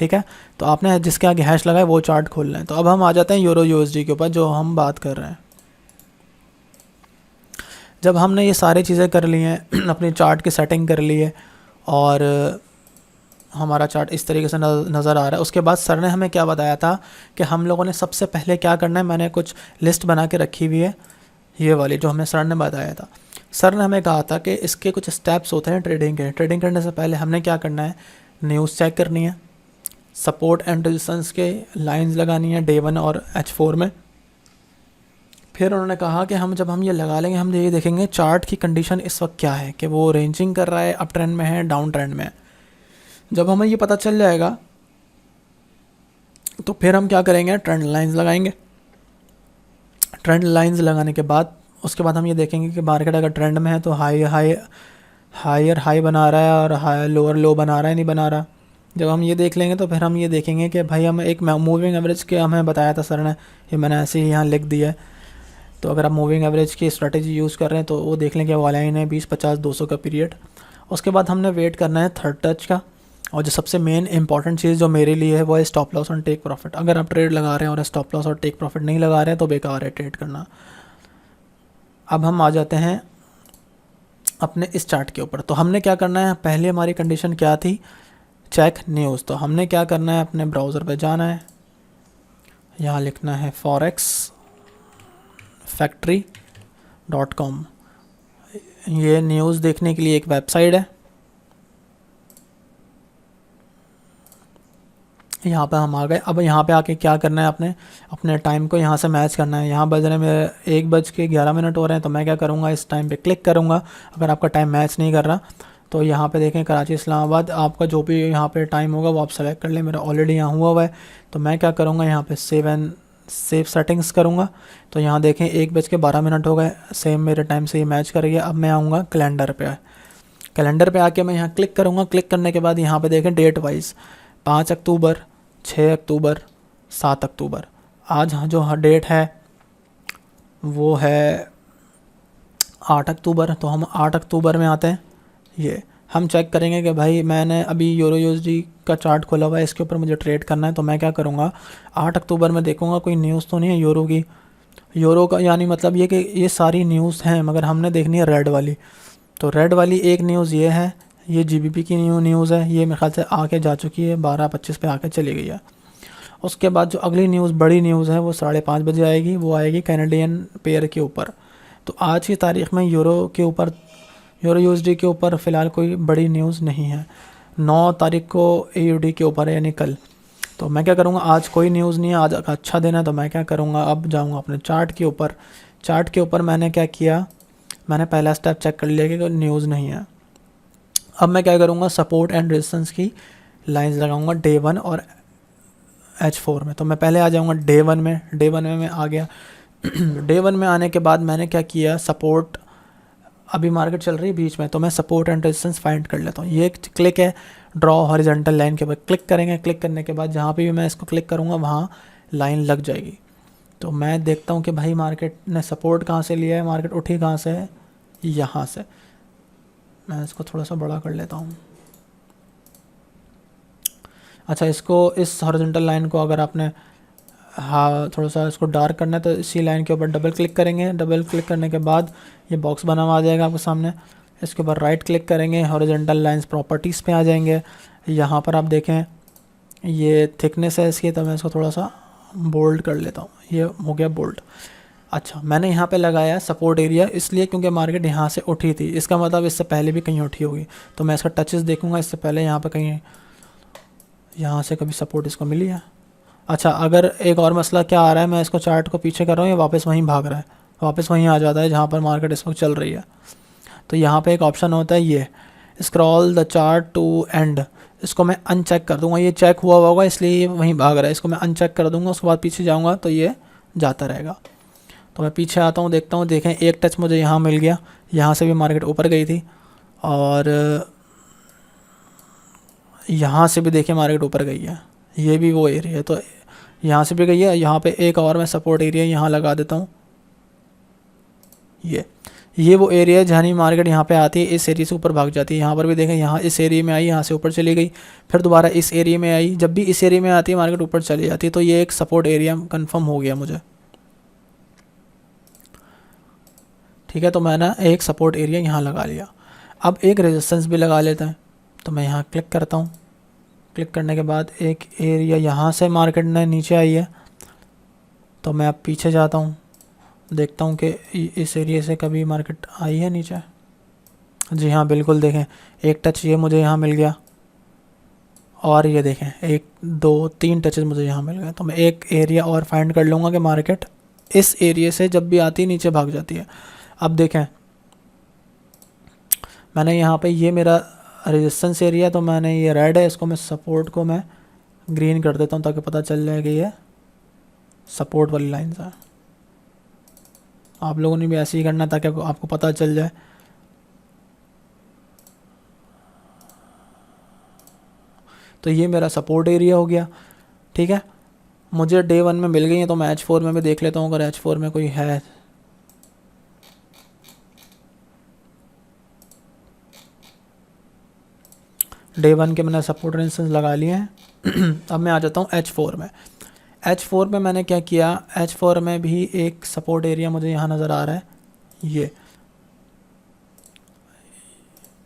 ठीक है। तो आपने जिसके आगे हैश लगाए वो चार्ट खोल लें। तो अब हम आ जाते हैं यूरो यूएसडी के ऊपर जो हम बात कर रहे हैं। जब हमने ये सारी चीज़ें कर ली हैं अपनी चार्ट की सेटिंग कर ली है और हमारा चार्ट इस तरीके से नज़र आ रहा है, उसके बाद सर ने हमें क्या बताया था कि हम लोगों ने सबसे पहले क्या करना है। मैंने कुछ लिस्ट बना के रखी हुई है, ये वाली जो हमें सर ने बताया था। सर ने हमें कहा था कि इसके कुछ स्टेप्स होते हैं ट्रेडिंग के। ट्रेडिंग करने से पहले हमने क्या करना है, न्यूज़ चेक करनी है, सपोर्ट एंड रेजिस्टेंस के लाइंस लगानी है डे 1 और H4 में। फिर उन्होंने कहा कि जब हम ये लगा लेंगे हम ये देखेंगे चार्ट की कंडीशन इस वक्त क्या है, कि वो रेंजिंग कर रहा है, अप ट्रेंड में है, डाउन ट्रेंड में है। जब हमें ये पता चल जाएगा तो फिर हम क्या करेंगे, ट्रेंड लाइंस लगाएंगे। ट्रेंड लाइंस लगाने के बाद उसके बाद हम ये देखेंगे कि मार्केट अगर ट्रेंड में है तो हायर हाई बना रहा है और लोअर लो बना रहा है, नहीं बना रहा। जब हम ये देख लेंगे तो फिर हम ये देखेंगे कि भाई हम एक मूविंग एवरेज के हमें बताया था सर ने, ये मैंने ऐसे ही यहाँ लिख दिया है। तो अगर आप मूविंग एवरेज की स्ट्रेटेजी यूज़ कर रहे हैं तो वो देख लें कि वो लाइन है 20, 50, 200 का पीरियड। उसके बाद हमने वेट करना है थर्ड टच का। और जो सबसे मेन इंपॉर्टेंट चीज़ जो मेरे लिए है वो है स्टॉप लॉस और टेक प्रॉफिट। अगर आप ट्रेड लगा रहे हैं और स्टॉप लॉस और टेक प्रॉफिट नहीं लगा रहे हैं तो बेकार है ट्रेड करना। अब हम आ जाते हैं अपने इस चार्ट के ऊपर। तो हमने क्या करना है, पहले हमारी कंडीशन क्या थी, चेक न्यूज़। तो हमने क्या करना है, अपने ब्राउज़र पे जाना है, यहाँ लिखना है forexfactory.com। ये न्यूज़ देखने के लिए एक वेबसाइट है। यहाँ पे हम आ गए। अब यहाँ पे आके क्या करना है, अपने टाइम को यहाँ से मैच करना है। यहाँ बज रहे मेरे 1:11 हो रहे हैं, तो मैं क्या करूँगा, इस टाइम पे क्लिक करूँगा। अगर आपका टाइम मैच नहीं कर रहा तो यहाँ पे देखें कराची इस्लामाबाद, आपका जो भी यहाँ पे टाइम होगा वो आप सेलेक्ट कर लें। मेरा ऑलरेडी यहाँ हुआ है। तो मैं क्या करूँगा, यहाँ पे सेव सेटिंग्स करूँगा। तो यहाँ देखें 1:12 हो गए, सेम मेरे टाइम से ये मैच कर गया। अब मैं आऊँगा कैलेंडर पे आके मैं यहाँ क्लिक करूँगा। क्लिक करने के बाद यहाँ पे देखें डेट वाइज 5 अक्टूबर, 6 अक्टूबर, 7 अक्टूबर। आज जो डेट है वो है 8 अक्टूबर। तो हम 8 अक्टूबर में आते हैं। ये हम चेक करेंगे कि भाई मैंने अभी यूरो यूएसडी का चार्ट खोला हुआ है, इसके ऊपर मुझे ट्रेड करना है। तो मैं क्या करूँगा, 8 अक्टूबर में देखूँगा कोई न्यूज़ तो नहीं है यूरो की। यूरो का यानी मतलब ये कि ये सारी न्यूज़ हैं मगर हमने देखनी है रेड वाली। तो रेड वाली एक न्यूज़ ये है, ये जीबीपी की न्यूज़ है। ये मेरे ख्याल से आके जा चुकी है, 12:25 पे आके चली गई है। उसके बाद जो अगली न्यूज़ बड़ी न्यूज़ है वो 5:30 बजे आएगी। वो आएगी कैनेडियन पेयर के ऊपर। तो आज की तारीख़ में यूरो यूएसडी के ऊपर फ़िलहाल कोई बड़ी न्यूज़ नहीं है। 9 तारीख को AUD के ऊपर है, यानी कल। तो मैं क्या करूँगा, आज कोई न्यूज़ नहीं है, आज अच्छा दिन है। तो मैं क्या करूँगा, अब जाऊँगा अपने चार्ट के ऊपर। चार्ट के ऊपर मैंने क्या किया, मैंने पहला स्टेप चेक कर लिया कि कोई न्यूज़ नहीं है। अब मैं क्या करूँगा, सपोर्ट एंड रेजिस्टेंस की लाइंस लगाऊंगा डे 1 और H4 में। तो मैं पहले आ जाऊँगा डे 1 में। डे 1 में मैं आ गया। डे 1 में आने के बाद मैंने क्या किया, सपोर्ट, अभी मार्केट चल रही है बीच में, तो मैं सपोर्ट एंड रेजिस्टेंस फाइंड कर लेता हूँ। ये क्लिक है ड्रॉ हॉरिजॉन्टल लाइन के ऊपर क्लिक करेंगे। क्लिक करने के बाद जहाँ पे भी मैं इसको क्लिक करूँगा वहाँ लाइन लग जाएगी। तो मैं देखता हूँ कि भाई मार्केट ने सपोर्ट कहाँ से लिया है, मार्केट उठी कहाँ से है, यहाँ से। मैं इसको थोड़ा सा बड़ा कर लेता हूँ। अच्छा, इसको इस हॉरिजॉन्टल लाइन को अगर आपने थोड़ा सा इसको डार्क करना है तो इसी लाइन के ऊपर डबल क्लिक करेंगे। डबल क्लिक करने के बाद ये बॉक्स बना हुआ आ जाएगा आपके सामने। इसके ऊपर राइट क्लिक करेंगे, हॉरिजॉन्टल लाइंस प्रॉपर्टीज़ पे आ जाएंगे। यहाँ पर आप देखें ये थिकनेस है इसकी, तो मैं इसको थोड़ा सा बोल्ड कर लेता हूँ। ये हो गया बोल्ड। अच्छा, मैंने यहाँ पे लगाया सपोर्ट एरिया इसलिए क्योंकि मार्केट यहाँ से उठी थी, इसका मतलब इससे पहले भी कहीं उठी होगी। तो मैं इसका टचेस देखूँगा, इससे पहले यहाँ पे कहीं, यहाँ से कभी सपोर्ट इसको मिली है। अच्छा, अगर एक और मसला क्या आ रहा है, मैं इसको चार्ट को पीछे कर रहा हूँ, ये वापस वहीं भाग रहा है, वापस वहीं आ जाता है जहाँ पर मार्केट इस वक्त चल रही है। तो यहाँ पे एक ऑप्शन होता है ये scroll the chart to end, इसको मैं अनचेक कर दूँगा। ये चेक हुआ होगा इसलिए ये वहीं भाग रहा है, इसको मैं अनचेक कर दूँगा। उसके बाद पीछे जाऊँगा तो ये जाता रहेगा। तो मैं पीछे आता हूँ, देखता हूँ, देखें एक टच मुझे यहाँ मिल गया। यहाँ से भी मार्केट ऊपर गई थी और यहाँ से भी देखें मार्केट ऊपर गई है। ये भी वो एरिया है, तो यहाँ से भी गई है। यहाँ पे एक और मैं सपोर्ट एरिया यहाँ लगा देता हूँ। ये वो एरिया है जहाँ मार्केट यहाँ पे आती है, इस एरिया से ऊपर भाग जाती है। यहाँ पर भी देखें, यहाँ इस एरिया में आई, यहाँ से ऊपर चली गई, फिर दोबारा इस एरिया में आई। जब भी इस एरिया में आती है मार्केट ऊपर चली जाती है। तो ये एक सपोर्ट एरिया कंफर्म हो गया मुझे। ठीक है, तो मैंने एक सपोर्ट एरिया यहाँ लगा लिया। अब एक रेजिस्टेंस भी लगा लेते हैं। तो मैं यहाँ क्लिक करता हूँ। क्लिक करने के बाद एक एरिया यहाँ से मार्केट ने नीचे आई है, तो मैं अब पीछे जाता हूँ, देखता हूँ कि इस एरिया से कभी मार्केट आई है नीचे। जी हाँ, बिल्कुल देखें, एक टच ये मुझे यहाँ मिल गया, और ये देखें 1 2 3 टचेस मुझे यहाँ मिल गए। तो मैं एक एरिया और फाइंड कर लूँगा कि मार्केट इस एरिया से जब भी आती है नीचे भाग जाती है। अब देखें, मैंने यहाँ पे ये मेरा रेजिस्टेंस एरिया, तो मैंने ये रेड है, इसको मैं सपोर्ट को मैं ग्रीन कर देता हूँ ताकि पता चल जाए कि ये सपोर्ट वाली लाइन्स है। आप लोगों ने भी ऐसे ही करना ताकि आपको पता चल जाए। तो ये मेरा सपोर्ट एरिया हो गया। ठीक है, मुझे डे 1 में मिल गई है, तो मैं H4 में भी देख लेता हूँ अगर H4 में कोई है। डे 1 के मैंने सपोर्ट रेजिस्टेंस लगा लिए हैं। अब मैं आ जाता हूँ H4 में। H4 में मैंने क्या किया, H4 में भी एक सपोर्ट एरिया मुझे यहाँ नज़र आ रहा है।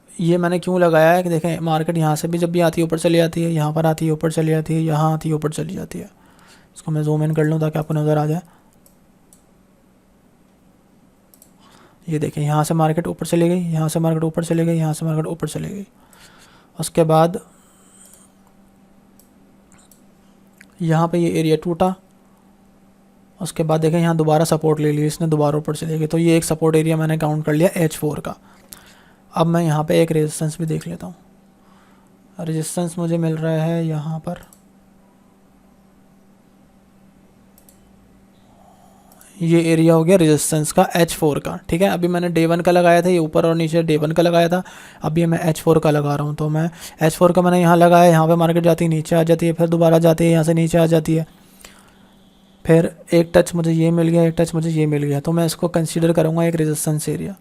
ये मैंने क्यों लगाया है कि देखें, मार्केट यहाँ से भी जब भी आती है ऊपर चली जाती है, यहाँ पर आती है ऊपर चली जाती है, यहाँ आती है ऊपर चली जाती है। इसको मैं जूम इन कर लूँ ताकि आपको नज़र आ जाए। ये देखें, यहाँ से मार्केट ऊपर चली गई, यहाँ से मार्केट ऊपर चली गई, यहाँ से मार्केट ऊपर चली गई। उसके बाद यहाँ पे ये एरिया टूटा। उसके बाद देखें, यहाँ दोबारा सपोर्ट ले लिया इसने, दोबारा ऊपर चली गई। तो ये एक सपोर्ट एरिया मैंने काउंट कर लिया H4 का। अब मैं यहाँ पे एक रेजिस्टेंस भी देख लेता हूँ। रेजिस्टेंस मुझे मिल रहा है यहाँ पर, ये एरिया हो गया रेजिस्टेंस का H4 का। ठीक है, अभी मैंने डे 1 का लगाया था, ये ऊपर और नीचे डे 1 का लगाया था। अभी मैं H4 का लगा रहा हूँ। तो मैं H4 का मैंने यहाँ लगाया, यहाँ पे मार्केट जाती है, नीचे आ जाती है, फिर दोबारा जाती है, यहाँ से नीचे आ जाती है, फिर एक टच मुझे ये मिल गया, एक टच मुझे ये मिल गया। तो मैं इसको कंसीडर करूँगा एक रेजिस्टेंस एरिया।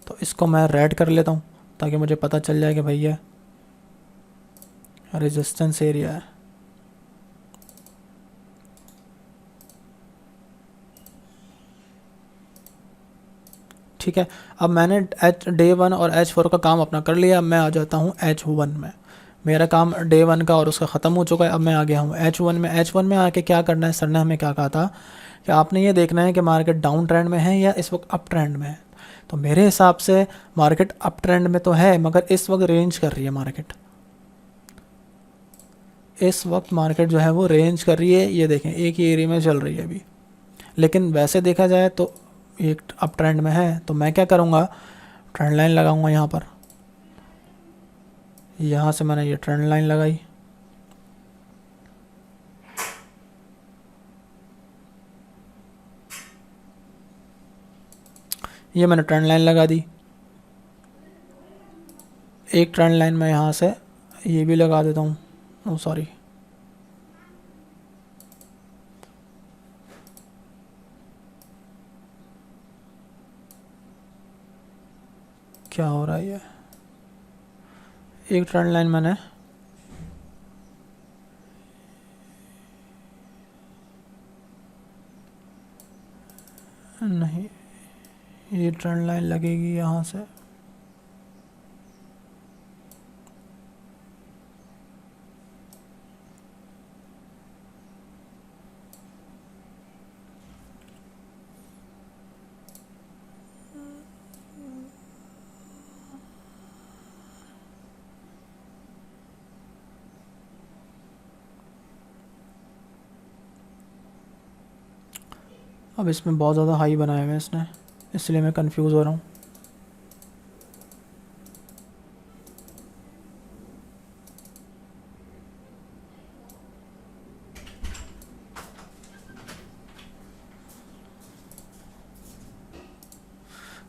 तो इसको मैं रेड कर लेता हूँ ताकि मुझे पता चल जाए कि भैया रेजिस्टेंस एरिया है। ठीक है, अब मैंने डे 1 और H4 का काम अपना कर लिया। अब मैं आ जाता हूँ H1 में। मेरा काम डे 1 का और उसका ख़त्म हो चुका है। अब मैं आ गया हूँ H1 में। H1 में आके क्या करना है, सर ने हमें क्या कहा था कि आपने ये देखना है कि मार्केट डाउन ट्रेंड में है या इस वक्त अप ट्रेंड में है। तो मेरे हिसाब से मार्केट अप ट्रेंड में तो है, मगर इस वक्त रेंज कर रही है मार्केट। इस वक्त मार्केट जो है वो रेंज कर रही है। ये देखें, एक ही एरिया में चल रही है अभी, लेकिन वैसे देखा जाए तो एक अप ट्रेंड में है। तो मैं क्या करूँगा, ट्रेंड लाइन लगाऊंगा यहाँ पर। यहाँ से मैंने ये ट्रेंड लाइन लगाई, ये मैंने ट्रेंड लाइन लगा दी। एक ट्रेंड लाइन मैं यहाँ से ये भी लगा देता हूँ। ओ सॉरी, क्या हो रहा है ये, एक ट्रेंड लाइन मैंने नहीं, ये ट्रेंड लाइन लगेगी यहाँ से। अब इसमें बहुत ज़्यादा हाई बनाया हुआ है इसने, इसलिए मैं कंफ्यूज हो रहा हूँ।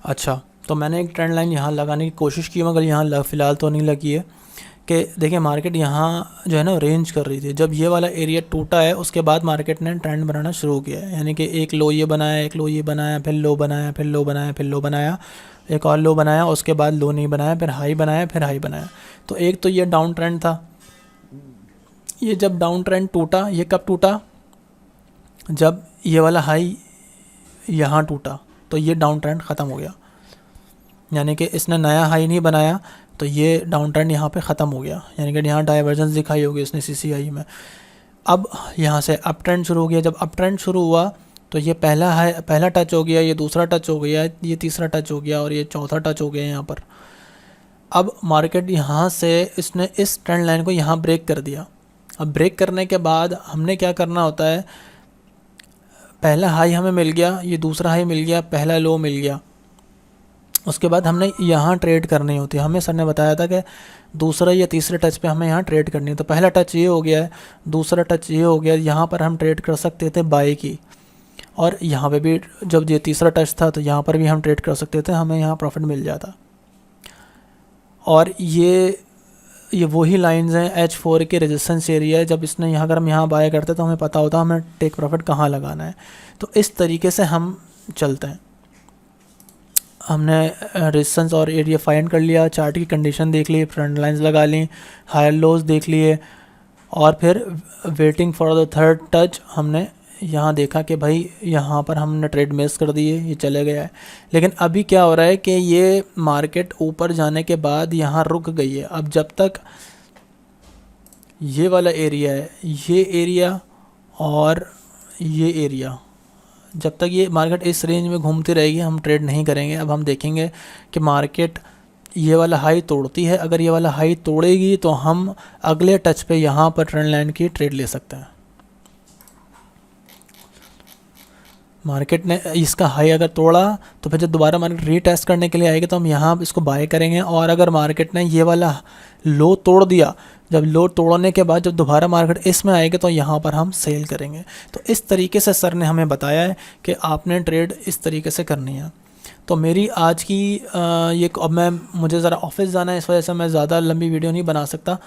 अच्छा, तो मैंने एक ट्रेंड लाइन यहाँ लगाने की कोशिश की, मगर यहाँ फ़िलहाल तो नहीं लगी है, कि देखिए मार्केट यहाँ जो है ना रेंज कर रही थी, जब ये वाला एरिया टूटा है उसके बाद मार्केट ने ट्रेंड बनाना शुरू किया है, यानी कि एक लो ये बनाया, एक लो ये बनाया, फिर लो बनाया, फिर लो बनाया, फिर लो बनाया, एक और लो बनाया, उसके बाद लो नहीं बनाया, फिर हाई बनाया, फिर हाई बनाया। तो एक तो ये डाउन ट्रेंड था, ये जब डाउन ट्रेंड टूटा, ये कब टूटा, जब ये वाला हाई यहाँ टूटा, तो ये डाउन ट्रेंड ख़त्म हो गया, यानी कि इसने नया हाई नहीं बनाया, तो ये डाउन ट्रेंड यहाँ पे ख़त्म हो गया, यानी कि यहाँ डाइवर्जेंस दिखाई होगी इसने CCI में। अब यहाँ से अप ट्रेंड शुरू हो गया, जब अप ट्रेंड शुरू हुआ तो ये पहला टच हो गया, ये दूसरा टच हो गया, ये तीसरा टच हो गया और ये चौथा टच हो गया यहाँ पर। अब मार्केट यहाँ से इसने इस ट्रेंड लाइन को यहाँ ब्रेक कर दिया। अब ब्रेक करने के बाद हमने क्या करना होता है, पहला हाई हमें मिल गया, ये दूसरा हाई मिल गया, पहला लो मिल गया, उसके बाद हमने यहाँ ट्रेड करनी होती है। हमें सर ने बताया था कि दूसरा या तीसरे टच पे हमें यहाँ ट्रेड करनी है। तो पहला टच ये हो गया है, दूसरा टच ये हो गया, यहाँ पर हम ट्रेड कर सकते थे बाई की, और यहाँ पे भी जब ये तीसरा टच था तो यहाँ पर भी हम ट्रेड कर सकते थे, हमें यहाँ प्रॉफिट मिल जाता। और ये वही लाइंस हैं H4 के रेजिस्टेंस एरिया है, जब इसने यहाँ, अगर हम यहाँ बाय करते तो हमें पता होता हमें टेक प्रॉफिट कहाँ लगाना है। तो इस तरीके से हम चलते हैं। हमने रेजिस्टेंस और एरिया फाइंड कर लिया, चार्ट की कंडीशन देख ली, ट्रेंड लाइंस लगा ली, हायर लोज देख लिए, और फिर waiting for the third touch हमने यहाँ देखा कि भाई यहाँ पर हमने ट्रेड मिस कर दिए, ये चले गया है। लेकिन अभी क्या हो रहा है कि ये मार्केट ऊपर जाने के बाद यहाँ रुक गई है। अब जब तक ये वाला एरिया है, ये एरिया और ये एरिया, जब तक ये मार्केट इस रेंज में घूमती रहेगी हम ट्रेड नहीं करेंगे। अब हम देखेंगे कि मार्केट ये वाला हाई तोड़ती है, अगर ये वाला हाई तोड़ेगी तो हम अगले टच पे यहाँ पर ट्रेंड लाइन की ट्रेड ले सकते हैं। मार्केट ने इसका हाई अगर तोड़ा तो फिर जब दोबारा मार्केट रीटेस्ट करने के लिए आएगी तो हम यहाँ इसको बाय करेंगे, और अगर मार्केट ने ये वाला लो तोड़ दिया, जब लो तोड़ने के बाद जब दोबारा मार्केट इसमें आएगी तो यहाँ पर हम सेल करेंगे। तो इस तरीके से सर ने हमें बताया है कि आपने ट्रेड इस तरीके से करनी है। तो मेरी आज की अब मुझे ज़रा ऑफिस जाना है, इस वजह से मैं ज़्यादा लंबी वीडियो नहीं बना सकता,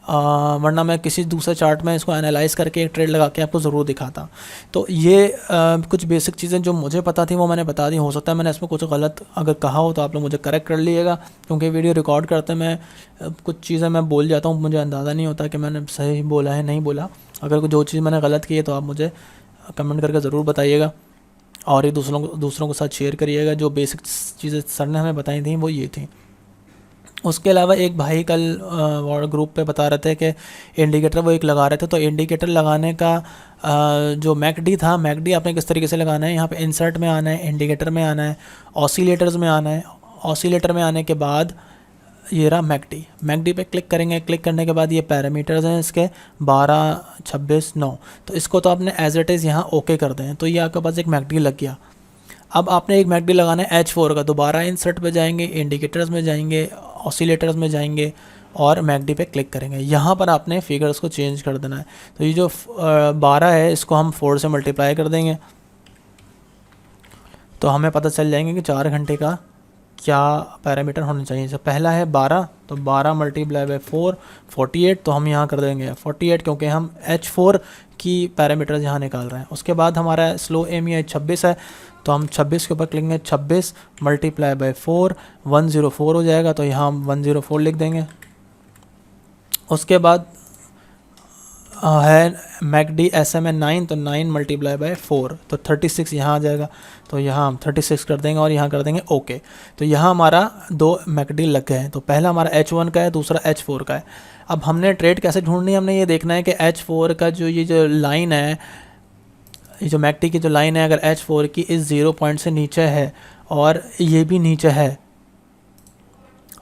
वरना मैं किसी दूसरे चार्ट में इसको एनालाइज़ करके एक ट्रेड लगा के आपको ज़रूर दिखाता। तो ये कुछ बेसिक चीज़ें जो मुझे पता थी वो मैंने बता दी। हो सकता है मैंने इसमें कुछ गलत अगर कहा हो तो आप लोग मुझे करेक्ट कर लीजिएगा, क्योंकि वीडियो रिकॉर्ड करते मैं कुछ चीज़ें मैं बोल जाता हूँ, मुझे अंदाज़ा नहीं होता कि मैंने सही बोला है नहीं बोला। अगर जो चीज़ मैंने गलत की है तो आप मुझे कमेंट करके ज़रूर बताइएगा, और ये दूसरों के साथ शेयर करिएगा। जो बेसिक चीज़ें सर ने हमें बताई थी वो ये थी। उसके अलावा एक भाई कल ग्रुप पे बता रहे थे कि इंडिकेटर वो एक लगा रहे थे, तो इंडिकेटर लगाने का जो मैकडी था, मैकडी आपने किस तरीके से लगाना है, यहाँ पे इंसर्ट में आना है, इंडिकेटर में आना है, ऑसिलेटर्स में आना है। ऑसिलेटर में आने के बाद ये रहा मैकडी पे क्लिक करेंगे। क्लिक करने के बाद ये पैरामीटर्स हैं इसके 12, 26, 9, तो इसको तो आपने एज इट इज़ यहाँ ओके कर दें, तो ये आपके पास एक मैकडी लग गया। अब आपने एक मैकडी लगाना है H4 का, दोबारा इंसर्ट पे जाएंगे, इंडिकेटर्स में जाएंगे, ऑसिलेटर्स में जाएंगे और मैकडी पे क्लिक करेंगे। यहाँ पर आपने फिगर्स को चेंज कर देना है। तो ये जो 12 है इसको हम 4 से मल्टीप्लाई कर देंगे, तो हमें पता चल जाएंगे कि 4 घंटे का क्या पैरामीटर होना चाहिए। जब पहला है 12, तो 12 मल्टीप्लाई बाई 4 48, तो हम यहाँ कर देंगे 48, क्योंकि हम H4 की पैरामीटर्स यहाँ निकाल रहे हैं। उसके बाद हमारा स्लो EMA 26 है, तो हम 26 के ऊपर क्लिक करेंगे, 26 मल्टीप्लाई बाई 4 104 हो जाएगा, तो यहाँ हम 104 लिख देंगे। उसके बाद है मैकडी SMA 9, तो 9 मल्टीप्लाई बाई 4, तो 36 यहाँ आ जाएगा, तो यहाँ हम 36 कर देंगे और यहाँ कर देंगे ओके। तो यहाँ हमारा 2 मैकडी लग गए हैं। तो पहला हमारा H1 का है, दूसरा H4 का है। अब हमने ट्रेड कैसे ढूंढनी है, हमने ये देखना है कि H4 का ये जो लाइन है, ये जो मैकडी की जो लाइन है, अगर H4 की इस 0 पॉइंट से नीचे है और ये भी नीचे है,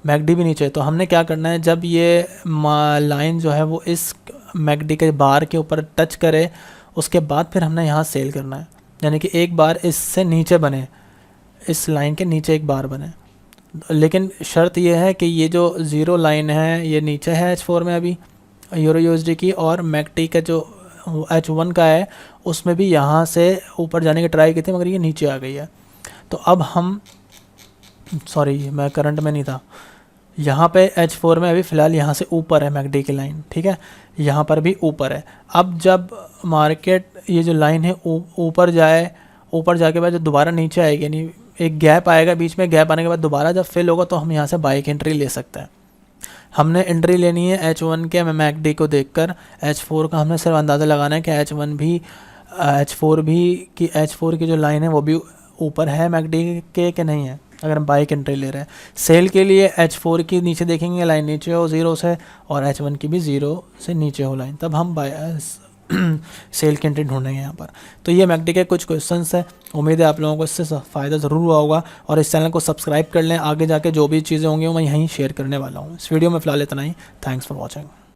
मैकडी भी नीचे है, तो हमने क्या करना है, जब ये लाइन जो है वो इस मैकडी के बार के ऊपर टच करे, उसके बाद फिर हमने यहाँ सेल करना है। यानी कि एक बार इससे नीचे बने, इस लाइन के नीचे एक बार बने, लेकिन शर्त ये है कि ये जो 0 लाइन है ये नीचे है H4 में अभी यूरो USD की, और मैकडी का जो H1 का है उसमें भी यहाँ से ऊपर जाने की ट्राई की थी मगर ये नीचे आ गई है। तो अब हम मैं करंट में नहीं था, यहाँ पे H4 में अभी फ़िलहाल यहाँ से ऊपर है मैकडी की लाइन, ठीक है, यहाँ पर भी ऊपर है। अब जब मार्केट ये जो लाइन है ऊपर जाए, ऊपर जाके बाद जब दोबारा नीचे आएगी, नहीं एक गैप आएगा बीच में, गैप आने के बाद दोबारा जब फिल होगा तो हम यहाँ से बाइक एंट्री ले सकते हैं। हमने एंट्री लेनी है H1 के मैकडी को देखकर, H4 का हमने सिर्फ अंदाज़ा लगाना है कि H4 की जो लाइन है वो भी ऊपर है मैकडी के कि नहीं है, अगर हम बाइक एंट्री ले रहे हैं। सेल के लिए H4 की नीचे देखेंगे लाइन नीचे हो 0 से, और H1 की भी 0 से नीचे हो लाइन, तब हम सेल की एंट्री ढूंढेंगे यहाँ पर। तो ये मैकडी के कुछ क्वेश्चंस है, उम्मीद है आप लोगों को इससे फ़ायदा ज़रूर हुआ होगा, और इस चैनल को सब्सक्राइब कर लें, आगे जाके जो भी चीज़ें होंगी मैं यहीं शेयर करने वाला हूँ। इस वीडियो में फ़िलहाल इतना ही। Thanks for watching.